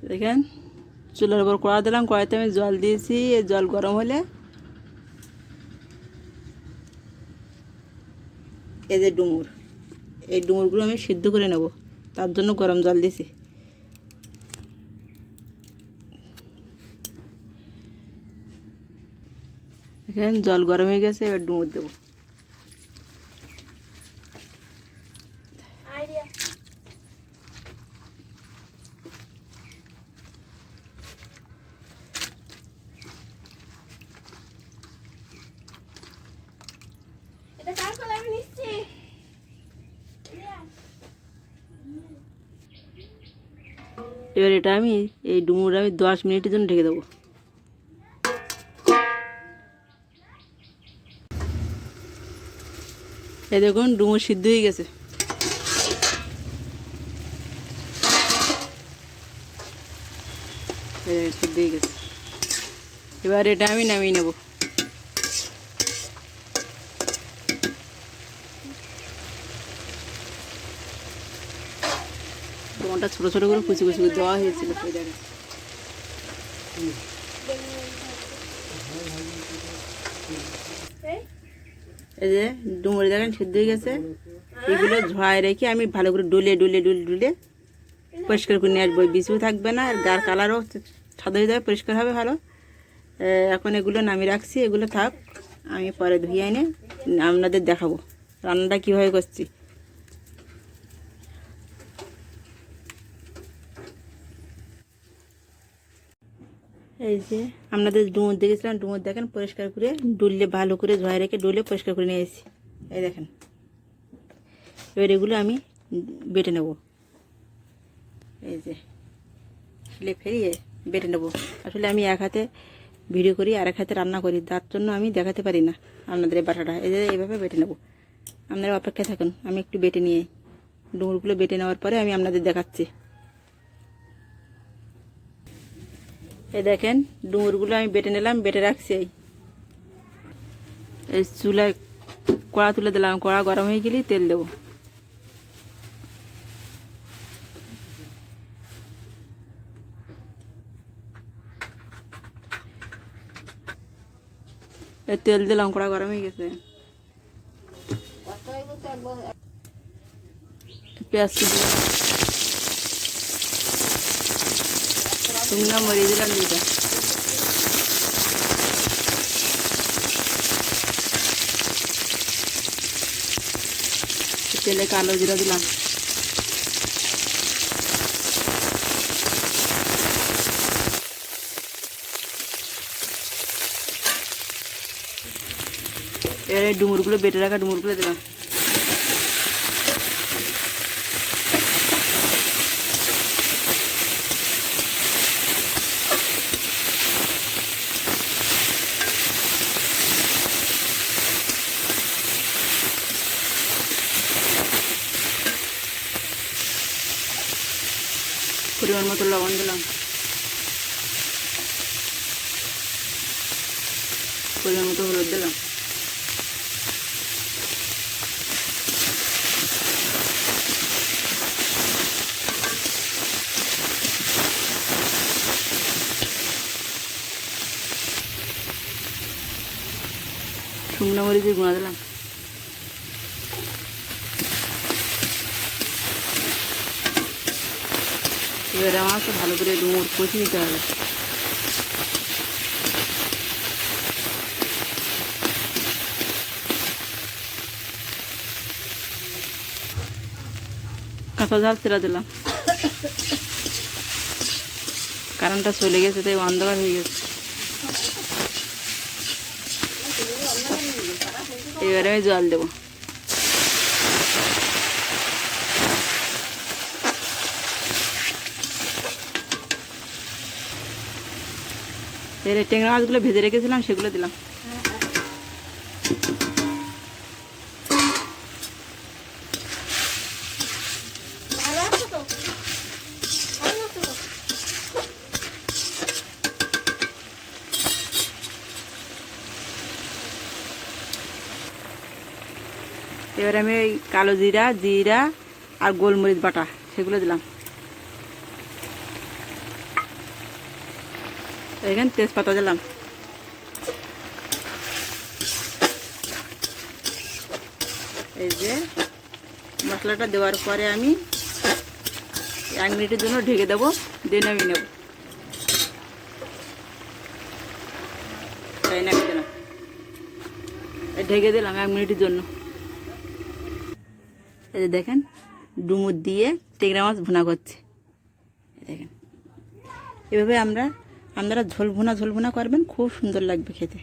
দেখেন চুলার উপর কড়া দিলাম, কড়াইতে আমি জল দিয়েছি। এই জল গরম হলে এই যে ডুমুর, এই ডুমুরগুলো আমি সিদ্ধ করে নেব, তার জন্য গরম জল দিয়েছি। দেখেন জল গরম হয়ে গেছে, এবার ডুমুর দেবো। এবার এটা আমি এই ডুমুর আমি 10 মিনিটের জন্য ঢেকে দেবো। এই দেখুন ডুমুর সিদ্ধ হয়ে গেছে। সিদ্ধ হয়ে গেছে, এবার এটা আমি নামিয়ে নেব। ডুমুরটা ছোটো ছোটো করে কুচি কুচি করে দেওয়া হয়েছিল। এই যে ডুমুর দেখেন সিদ্ধ হয়ে গেছে। এগুলো ঝড়ায় রেখে আমি ভালো করে ডলে ডলে ডলে ডলে পরিষ্কার করে নিয়ে আসবো। বিছু থাকবে না, আর গার কালারও সাদা হয়ে যাবে, পরিষ্কার হবে ভালো। এখন এগুলো নামিয়ে রাখছি, এগুলো থাক, আমি পরে ধুয়ে এনে আপনাদের দেখাবো রান্নাটা কীভাবে করছি। এই যে আপনাদের ডুমুর দেখেছিলাম, ডুমুর দেখেন পরিষ্কার করে ডুললে ভালো করে ঝড়ায় রেখে ডলে পরিষ্কার করে নিয়ে এসেছি। এই দেখেন, এবার এগুলো আমি বেটে নেব। এই যে ফেলে ফেরিয়ে বেটে নেব। আসলে আমি এক হাতে ভিডিও করি আর এক হাতে রান্না করি, তার জন্য আমি দেখাতে পারি না আপনাদের এই বাটাটা। এই যে এইভাবে বেটে নেব। আপনারা অপেক্ষায় থাকুন, আমি একটু বেটে নিয়ে ডুমুরগুলো বেটে নেওয়ার পরে আমি আপনাদের দেখাচ্ছি। এই দেখেন ডুমুরগুলো আমি বেটে নিলাম, বেটে রাখছি। এই চুলায় কড়া তুলে দিলাম, কড়া গরম হয়ে গেলেই তেল দেবো। তেল দিলাম, কড়া গরম হয়ে গেছে। পেঁয়াজ কুচি, শুকনো মরিচ দিলাম 2টা। তেলে কালো জিরা দিলাম। এবারে ডুমুরগুলো বেটে রাখা ডুমুরগুলো দিলাম। পরিমাণ মতো লবণ দিলাম, পরিমাণ মতো হলুদ দিলাম। শুকনো মরিচের গুঁড়া দিলাম। এবারে আমার তো ভালো করে ডুমুর কষে নিতে হবে। কাঁচা ঝাল তেলা দিলাম, কারেন্টটা চলে গেছে তাই অন্ধকার হয়ে গেছে। এবারে আমি জল দেবো। এবারে ট্যাংরা মাছগুলো ভেজে রেখেছিলাম সেগুলো দিলাম। এবারে আমি ওই কালো জিরা, জিরা আর গোলমরিচ বাটা সেগুলো দিলাম। এখানে তেজপাতা দিলাম। এই যে মশলাটা দেওয়ার পরে আমি 1 মিনিটের জন্য ঢেকে দেবো, দিয়ে নামিয়ে নেব। তাই নামিয়ে দিলাম, ঢেকে দিলাম 1 মিনিটের জন্য। এই যে দেখেন ডুমুর দিয়ে টেংরা মাছ ভুনা করছে। দেখেন এভাবে আপনারা ঝোল ভুনা করবেন, খুব সুন্দর লাগবে খেতে।